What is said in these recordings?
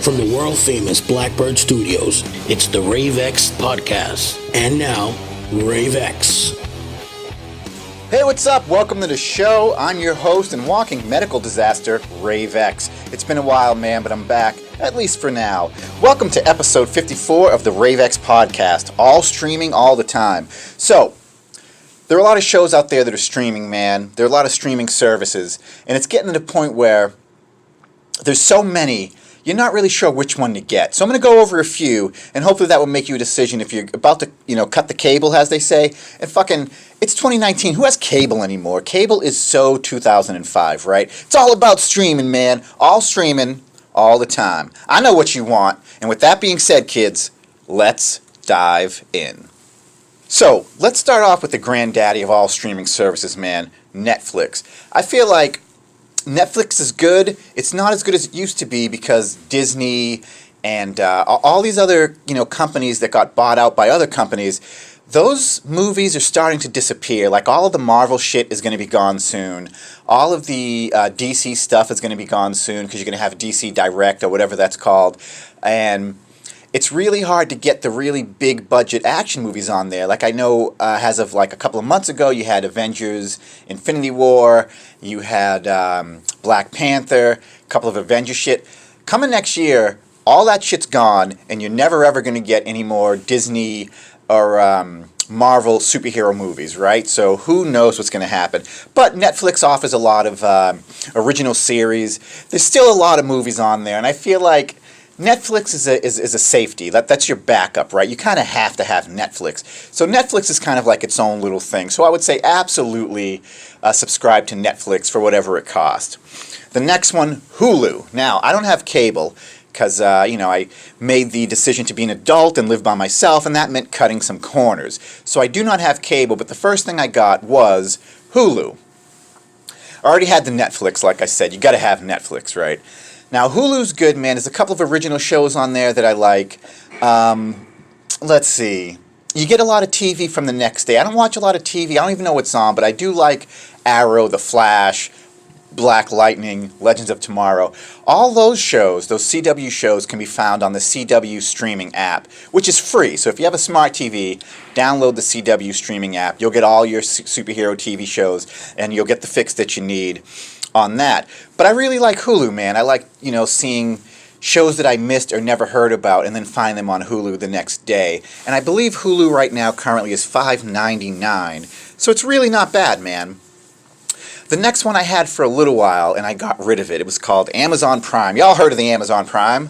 From the world-famous Blackbird Studios, it's the Rave X Podcast. And now, Rave X. Hey, what's up? Welcome to the show. I'm your host and walking medical disaster, Rave X. It's been a while, man, but I'm back, at least for now. Welcome to episode 54 of the Rave X Podcast, all streaming all the time. So, there are a lot of shows out there that are streaming, man. There are a lot of streaming services, and it's getting to the point where there's so many, you're not really sure which one to get. So I'm going to go over a few, and hopefully that will make you a decision if you're about to, cut the cable, as they say. And it's 2019. Who has cable anymore? Cable is so 2005, right? It's all about streaming, man. All streaming, all the time. I know what you want. And with that being said, kids, let's dive in. So, let's start off with the granddaddy of all streaming services, man, Netflix. I feel like Netflix is good. It's not as good as it used to be because Disney and all these other companies that got bought out by other companies, those movies are starting to disappear. Like all of the Marvel shit is going to be gone soon. All of the DC stuff is going to be gone soon because you're going to have DC Direct or whatever that's called. And it's really hard to get the really big budget action movies on there. Like I know as of like a couple of months ago, you had Avengers Infinity War, you had Black Panther, a couple of Avengers shit. Coming next year, all that shit's gone, and you're never ever going to get any more Disney or Marvel superhero movies, right? So who knows what's going to happen. But Netflix offers a lot of original series. There's still a lot of movies on there, and I feel like Netflix is a safety. That's your backup, right? You kind of have to have Netflix. So Netflix is kind of like its own little thing. So I would say absolutely subscribe to Netflix for whatever it costs. The next one, Hulu. Now, I don't have cable because, I made the decision to be an adult and live by myself, and that meant cutting some corners. So I do not have cable, but the first thing I got was Hulu. I already had the Netflix, like I said. You got to have Netflix, right? Now, Hulu's good, man. There's a couple of original shows on there that I like. Let's see. You get a lot of TV from the next day. I don't watch a lot of TV. I don't even know what's on, but I do like Arrow, The Flash, Black Lightning, Legends of Tomorrow. All those shows, those CW shows, can be found on the CW streaming app, which is free. So if you have a smart TV, download the CW streaming app. You'll get all your superhero TV shows, and you'll get the fix that you need on that. But I really like Hulu, man. I like, seeing shows that I missed or never heard about and then find them on Hulu the next day. And I believe Hulu right now currently is $5.99. So it's really not bad, man. The next one I had for a little while, and I got rid of it. It was called Amazon Prime. Y'all heard of the Amazon Prime?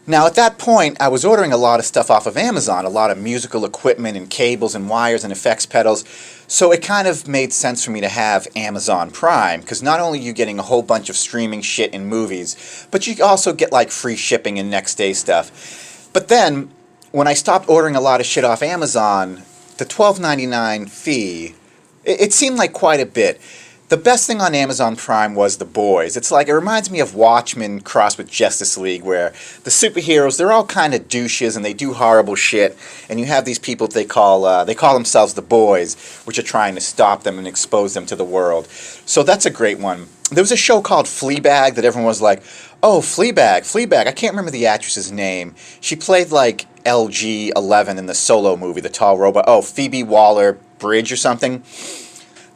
Now, at that point, I was ordering a lot of stuff off of Amazon, a lot of musical equipment and cables and wires and effects pedals. So it kind of made sense for me to have Amazon Prime, because not only are you getting a whole bunch of streaming shit and movies, but you also get like free shipping and next day stuff. But then, when I stopped ordering a lot of shit off Amazon, the $12.99 fee, it seemed like quite a bit. The best thing on Amazon Prime was The Boys. It reminds me of Watchmen crossed with Justice League, where the superheroes, they're all kind of douches and they do horrible shit, and you have these people they call themselves the Boys, which are trying to stop them and expose them to the world. So that's a great one. There was a show called Fleabag that everyone was like, oh, Fleabag. I can't remember the actress's name. She played like LG-11 in the Solo movie, the tall robot. Oh, Phoebe Waller-Bridge or something.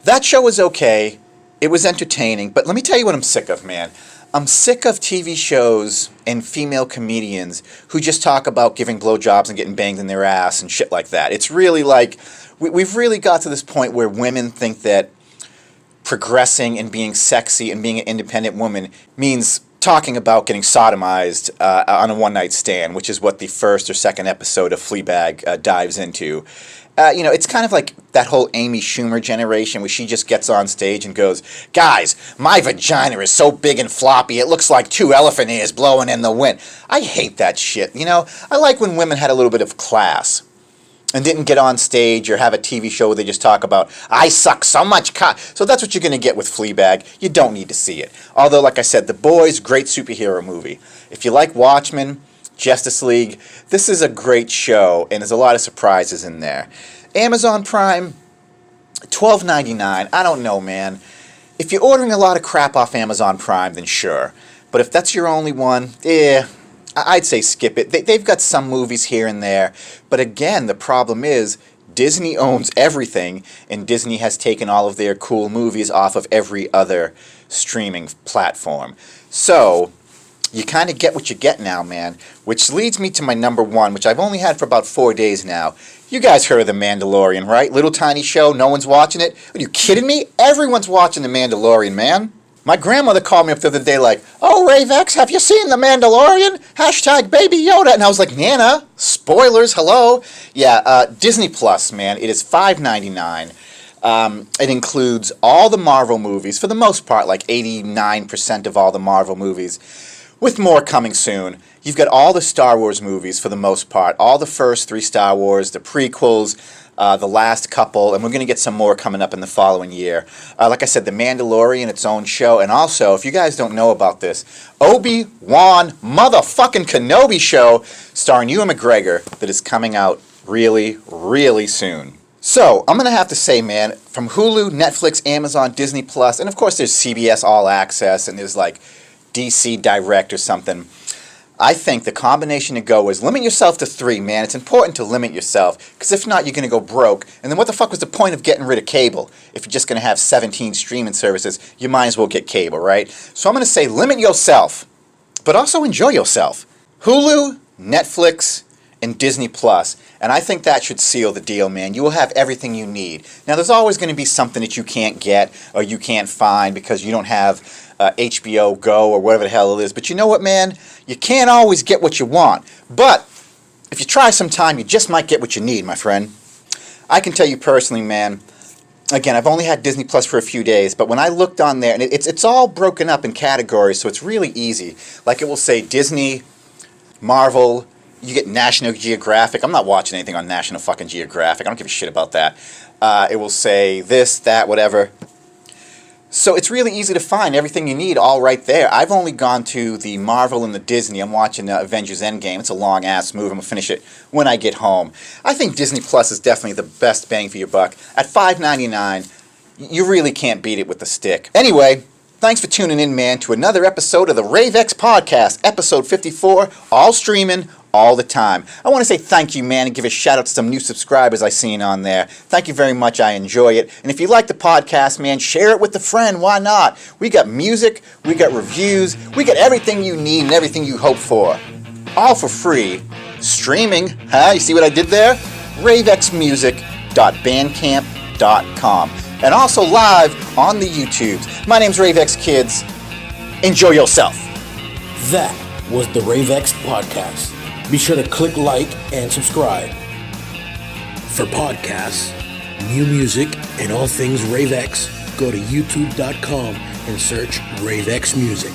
That show was okay. It was entertaining, but let me tell you what I'm sick of, man. I'm sick of TV shows and female comedians who just talk about giving blowjobs and getting banged in their ass and shit like that. It's really like, we've really got to this point where women think that progressing and being sexy and being an independent woman means talking about getting sodomized on a one-night stand, which is what the first or second episode of Fleabag dives into. It's kind of like that whole Amy Schumer generation where she just gets on stage and goes, guys, my vagina is so big and floppy it looks like two elephant ears blowing in the wind. I hate that shit, I like when women had a little bit of class and didn't get on stage or have a TV show where they just talk about, I suck so much cock. So that's what you're going to get with Fleabag. You don't need to see it. Although, like I said, The Boys, great superhero movie. If you like Watchmen, Justice League, this is a great show, and there's a lot of surprises in there. Amazon Prime, $12.99. I don't know, man. If you're ordering a lot of crap off Amazon Prime, then sure. But if that's your only one, I'd say skip it. They've got some movies here and there, but again, the problem is Disney owns everything, and Disney has taken all of their cool movies off of every other streaming platform. So you kind of get what you get now, man, which leads me to my number one, which I've only had for about 4 days now. You guys heard of The Mandalorian, right? Little tiny show, no one's watching it. Are you kidding me? Everyone's watching The Mandalorian, man. My grandmother called me up the other day like, "Oh, Rave X, have you seen The Mandalorian? Hashtag Baby Yoda." And I was like, "Nana, spoilers, hello." Yeah, Disney Plus, man. It is $5.99. It includes all the Marvel movies, for the most part, like 89% of all the Marvel movies, with more coming soon. You've got all the Star Wars movies, for the most part, all the first 3 Star Wars, the prequels, the last couple, and we're going to get some more coming up in the following year. Like I said, The Mandalorian, its own show, and also, if you guys don't know about this, Obi-Wan motherfucking Kenobi show starring Ewan McGregor that is coming out really, really soon. So, I'm going to have to say, man, from Hulu, Netflix, Amazon, Disney Plus, and of course there's CBS All Access, and there's like DC Direct or something. I think the combination to go is limit yourself to 3, man. It's important to limit yourself, because if not, you're going to go broke. And then what the fuck was the point of getting rid of cable? If you're just going to have 17 streaming services, you might as well get cable, right? So I'm going to say limit yourself, but also enjoy yourself. Hulu, Netflix, and Disney Plus. And I think that should seal the deal, man. You will have everything you need. Now, there's always going to be something that you can't get or you can't find because you don't have HBO Go or whatever the hell it is. But you know what, man? You can't always get what you want. But if you try some time, you just might get what you need, my friend. I can tell you personally, man, again, I've only had Disney Plus for a few days, but when I looked on there, and it's all broken up in categories, so it's really easy. Like it will say Disney, Marvel, you get National Geographic. I'm not watching anything on National fucking Geographic. I don't give a shit about that. It will say this, that, whatever. So it's really easy to find everything you need all right there. I've only gone to the Marvel and the Disney. I'm watching Avengers Endgame. It's a long-ass movie. I'm going to finish it when I get home. I think Disney Plus is definitely the best bang for your buck. At $5.99, you really can't beat it with the stick. Anyway, thanks for tuning in, man, to another episode of the Rave X Podcast, episode 54, all streaming, all the time. I want to say thank you, man, and give a shout out to some new subscribers I seen on there. Thank you very much. I enjoy it. And if you like the podcast, man, share it with a friend. Why not? We got music, we got reviews, we got everything you need and everything you hope for. All for free. Streaming, huh? You see what I did there? ravexmusic.bandcamp.com. And also live on the YouTubes. My name's Rave X Kids. Enjoy yourself. That was the Rave X Podcast. Be sure to click like and subscribe. For podcasts, new music, and all things Rave X, go to youtube.com and search Rave X Music.